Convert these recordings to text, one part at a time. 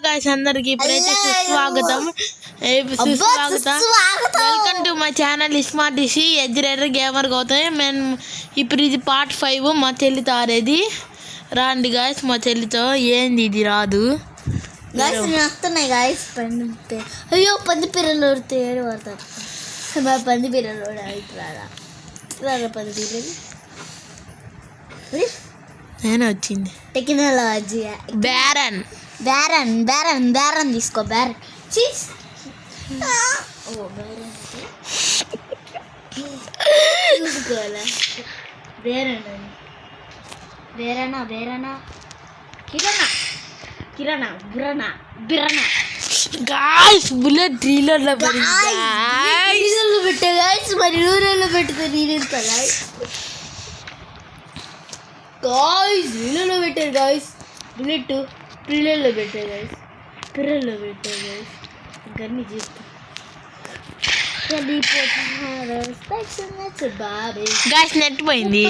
guys అందరికి ఇప్పుడైతే సుస్వాగతం welcome to my channel smart డిషి ఎజ్రెర్ గేమర్ గౌతమ్ నేను ఇప్పుడు ఇది పార్ట్ 5 మా చెల్లితో ఆడేది రాండి గాయ్స్ మా చెల్లితో ఏంది ఇది రాదు గాయ్స్ నస్తున్నాయి గాయ్స్ పంది అయ్యో పంది పిల్లలు తేడు పడతారు మా పంది పిల్లలు రారా రారా పంది పిల్లలు నేను వచ్చింది technology barren barren barren barren తీసుకో బ్యారన్ చీజ్ ఓ బ్యారన్ చూసుకోవాలా బ్యారన్ బేరనా బేరనా కిరణా కిరణా బిరనా బిరనా గాయ్స్ బుల్లెట్ డ్రిల్లర్లో పడింది గాయ్స్ పెట్టే గాయ్స్ మరి ఊరల్లో పెట్టుకొని నేనేస్తా గాయ్స్ గాయ్స్ ఊరల్లో పెట్టారు గాయ్స్ బుల్లెట్ పిల్లల్లో పెట్టారు గాయ్స్ పిల్లల్లో పెట్టారు గాయ్స్ గన్ని చేస్తా గాయ్స్ నెట్ పోయింది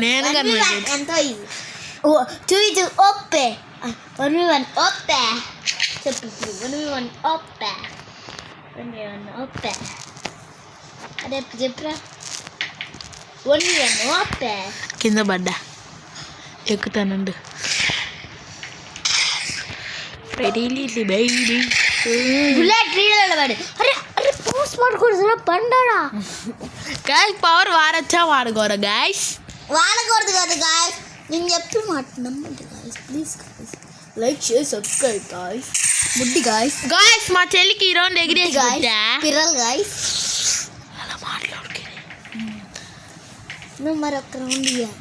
నేను ఎంతో చూచు ఓప్పే 1v1 ఓప్పే చెప్పు 1v1 ఓప్పే 1v1 ఓప్పే అదే చెప్పురా 1v1 ఓప్పే కింద పడ్డా ఎక్కుతానండు బుల్లెట్ రీల్ పడి అరే అరే పోస్ట్ మాడుకోరు పండడా గాయ్స్ పవర్ వాడచ్చా వాడుకోరా గాయ్స్ వాడకూడదు కదా గాయ్స్ నేను చెప్పి మాట నమ్మండి guys please guys like share subscribe guys ముడ్డి గాయ్స్ గాయ్స్ మా చెల్లికి ఈ రౌండ్ ఎగిరేసి పిల్లలు గాయ్స్ అలా మాట్లాడుకే నువ్వు మరి ఒక్క రౌండ్ ఇవ్వాలి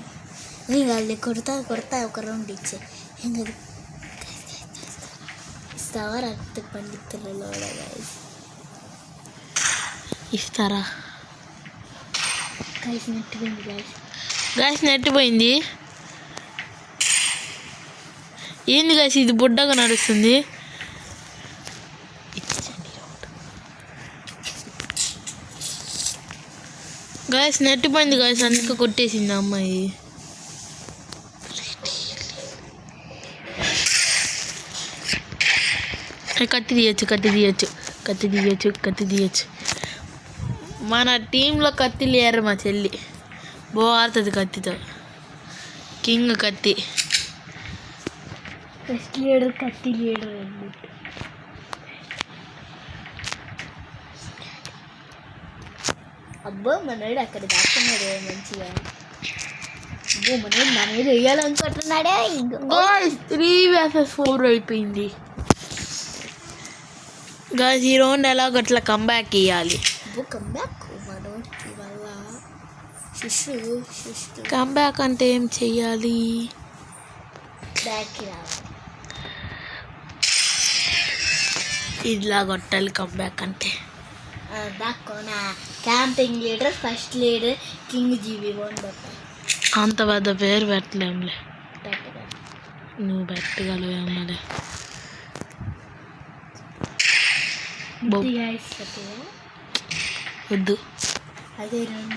నేను వాళ్ళు కొడతా ఒక రౌండ్ ఇచ్చే ఏం కదా ఇస్తావా రక్త పండితులలో గాయ్స్ ఇస్తారా గాయ్స్ నెట్ పోయింది గాయ్స్ నెట్ పోయింది ఏంది గాయ్స్ ఇది బుడ్డగా నడుస్తుంది గాయ్స్ నెట్ పోయింది గాయ్స్ అందుకే కొట్టేసింది అమ్మాయి కత్తి తీయచ్చు మన టీంలో కత్తి లేరు మా చెల్లి ఆడుతుంది కత్తితో కింగ్ కత్తి ఫస్ట్ లీడర్ కత్తి లీడర్ అబ్బో మనోడు అక్కడ దాక్కున్నాడు మంచిగా అబ్బో మనోడు నా మీద వేయాలనుకుంటున్నాడే 3 vs 4 అయిపోయింది గాయ్స్ ఈ రౌండ్ ఎలాగో అట్లా కంబ్యాక్ ఇవ్వాలి కంబ్యాక్ మనోడికి వల్ల శిశు కంబ్యాక్ అంటే ఏం చెయ్యాలి బ్యాక్కి రావాలి ఇట్లా కొట్టాలి కంబ్యాక్ అంటే దాక్కోనా camping leader first leader king జీబీ అంత పెద్ద పేరు పెట్టలేంలే నువ్వు పెట్టగలవేమలే వద్దు అదే రౌండ్